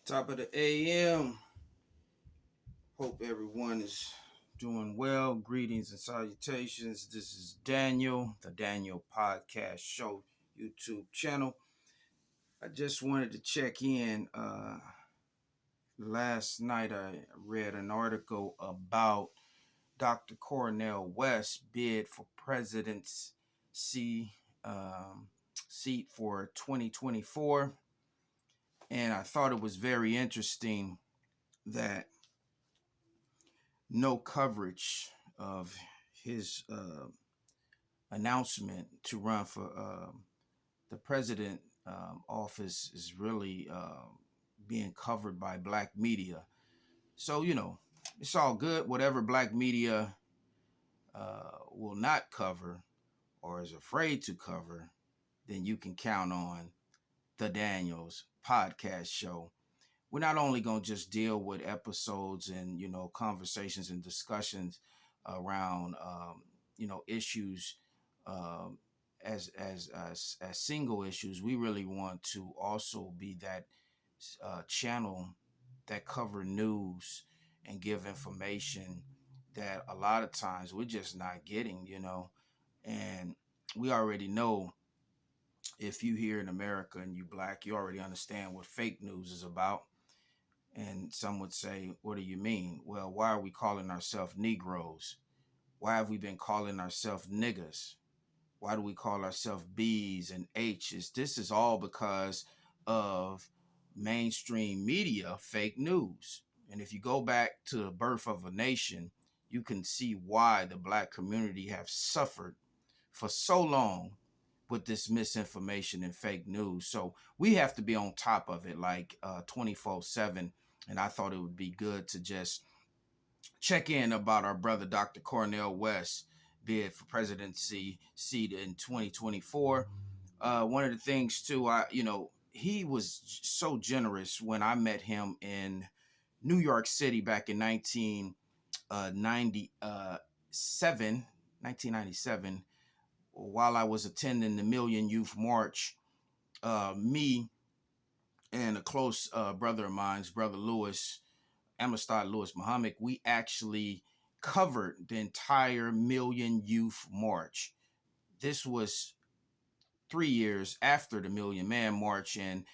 Top of the AM. Hope everyone is doing well. Greetings and salutations. This is Daniel, the Daniel Podcast Show YouTube channel. I just wanted to check in. Last night I read an article about Dr. Cornell West bid for presidency seat for 2024. And I thought it was very interesting that no coverage of his announcement to run for the president office is really being covered by black media. So, it's all good. Whatever black media will not cover or is afraid to cover, then you can count on the Daniels podcast show. We're not only going to just deal with episodes and conversations and discussions around issues um, as single issues. We really want to also be that channel that cover news and give information that a lot of times we're just not getting. And we already know, if you here in America and you black, you already understand what fake news is about. And some would say, what do you mean? Well, why are we calling ourselves Negroes? Why have we been calling ourselves niggas? Why do we call ourselves B's and H's? This is all because of mainstream media fake news. And if you go back to the birth of a nation, you can see why the black community have suffered for so long with this misinformation and fake news. So we have to be on top of it like 24/7. And I thought it would be good to just check in about our brother, Dr. Cornell West, bid for presidency seat in 2024. One of the things too, he was so generous when I met him in New York City back in 1997, while I was attending the Million Youth March. Me and a close brother of mine's, brother Lewis, Amistad Lewis Muhammad, we actually covered the entire Million Youth March. This was 3 years after the Million Man March, and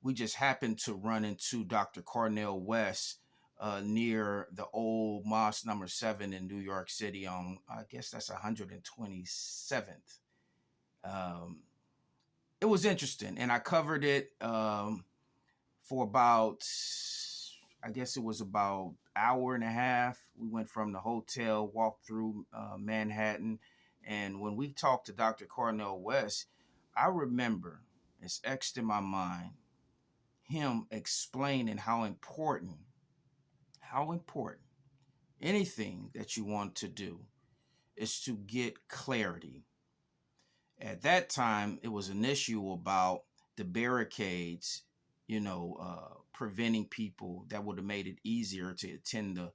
we just happened to run into Dr. Cornell West near the old Mosque number 7 in New York City on, I guess that's 127th. Um, it was interesting, and I covered it for about, I guess it was about hour and a half. We went from the hotel, walked through Manhattan, and when we talked to Dr. Cornell West, I remember, it's etched in my mind, him explaining how important anything that you want to do is to get clarity. At that time, it was an issue about the barricades, preventing people that would have made it easier to attend the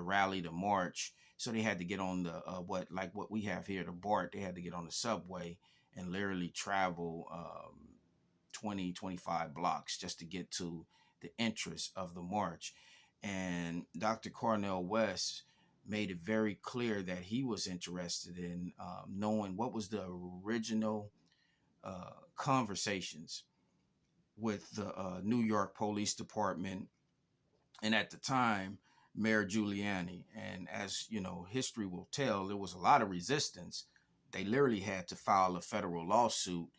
rally, the march. So they had to get on the what we have here, the BART. They had to get on the subway and literally travel 20-25 blocks just to get to the entrance of the march. And Dr. Cornell West made it very clear that he was interested in knowing what was the original conversations with the New York Police Department, and at the time, Mayor Giuliani. And as you know, history will tell, there was a lot of resistance. They literally had to file a federal lawsuit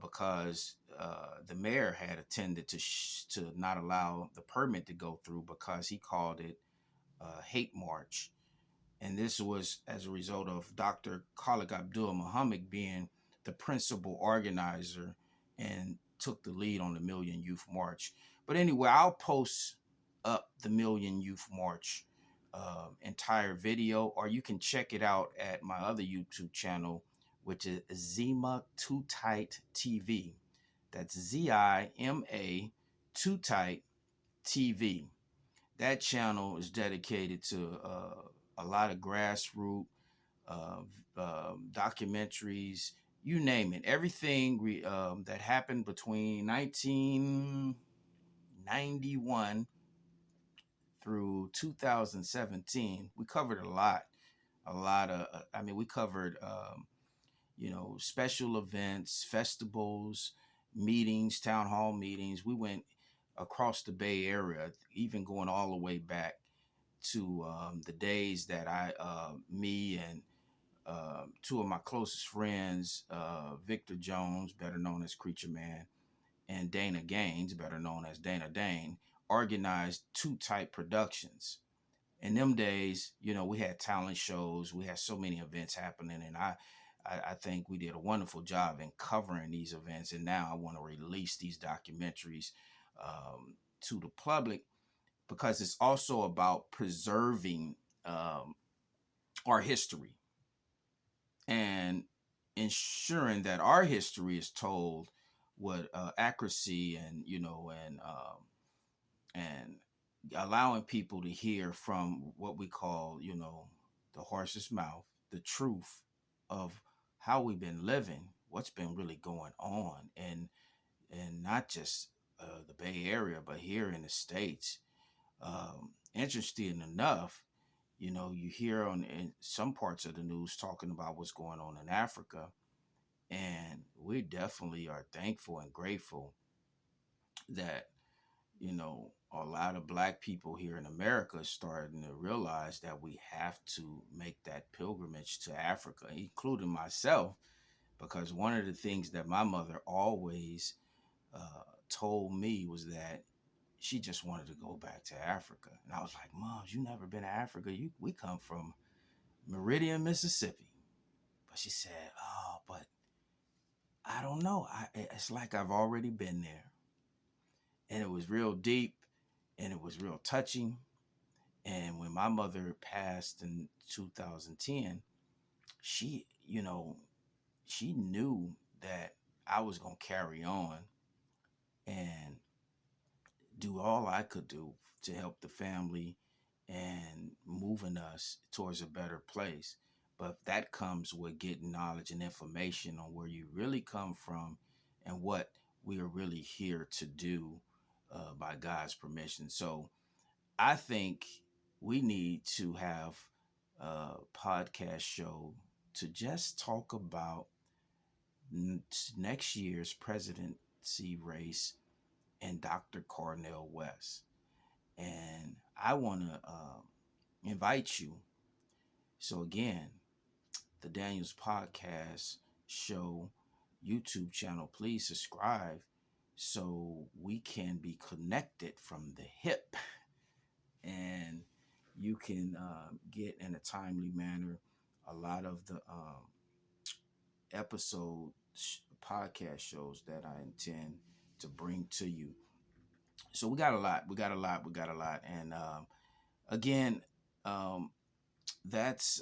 because the mayor had attended to not allow the permit to go through because he called it a hate march. And this was as a result of Dr. Khalid Abdul Muhammad being the principal organizer and took the lead on the Million Youth March. But anyway, I'll post up the Million Youth March entire video, or you can check it out at my other YouTube channel, which is Zima Too Tight TV. That's Zima Too Tight TV. That channel is dedicated to a lot of grassroots uh, documentaries, you name it. Everything that happened between 1990 91 through 2017, we covered a lot of, I mean, we covered, special events, festivals, meetings, town hall meetings. We went across the Bay Area, even going all the way back to the days that me and two of my closest friends, Victor Jones, better known as Creature Man, and Dana Gaines, better known as Dana Dane, organized Two Type Productions. In them days, we had talent shows, we had so many events happening, and I think we did a wonderful job in covering these events. And now I want to release these documentaries to the public because it's also about preserving um, our history and ensuring that our history is told with accuracy and and allowing people to hear from what we call the horse's mouth the truth of how we've been living, what's been really going on, and not just the Bay Area but here in the States. Interesting enough, you hear in some parts of the news talking about what's going on in Africa, and we definitely are thankful and grateful that a lot of black people here in America are starting to realize that we have to make that pilgrimage to Africa, including myself, because one of the things that my mother always told me was that she just wanted to go back to Africa. And I was like, Mom, you never been to Africa? We come from Meridian, Mississippi. But she said, oh, but I don't know. It's like I've already been there. And it was real deep and it was real touching. And when my mother passed in 2010, she, she knew that I was going to carry on and do all I could do to help the family and moving us towards a better place. But that comes with getting knowledge and information on where you really come from and what we are really here to do by God's permission. So I think we need to have a podcast show to just talk about next year's presidency race and Dr. Cornell West. And I want to invite you. So, again, the Daniels Podcast Show YouTube channel, please subscribe so we can be connected from the hip and you can get in a timely manner a lot of the episode podcast shows that I intend to bring to you. So we got a lot. We got a lot. We got a lot. And again, um, that's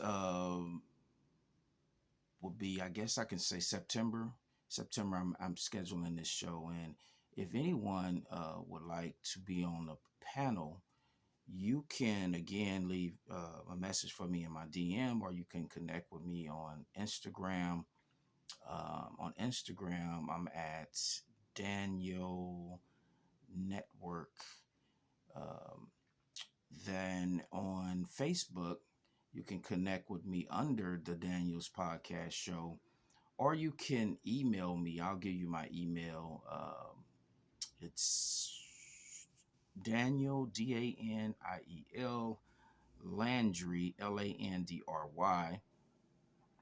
would be, I guess I can say September. September, I'm scheduling this show, and if anyone would like to be on the panel, you can again leave a message for me in my DM, or you can connect with me on Instagram. I'm at Daniel Network. Um, then on Facebook, you can connect with me under the Daniels Podcast Show, or you can email me. I'll give you my email. It's Daniel, Daniel, Landry, Landry,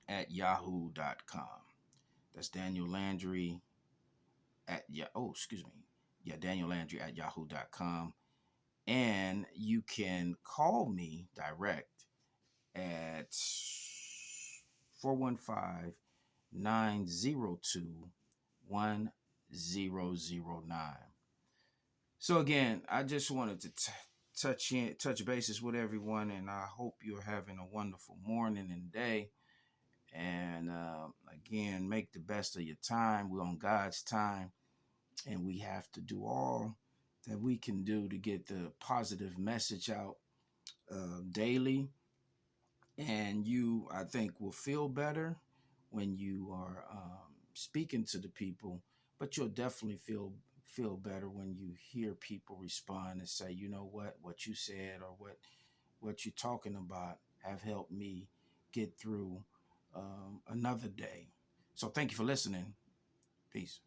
at yahoo.com. That's Daniel Landry excuse me. Yeah, Daniel Landry at yahoo.com. And you can call me direct at 415-902-1009. So again, I just wanted to touch bases with everyone, and I hope you're having a wonderful morning and day. And again, make the best of your time. We're on God's time, and we have to do all that we can do to get the positive message out daily. And you, I think, will feel better when you are speaking to the people, but you'll definitely feel better when you hear people respond and say, you know what you said or what you're talking about have helped me get through another day. So thank you for listening. Peace.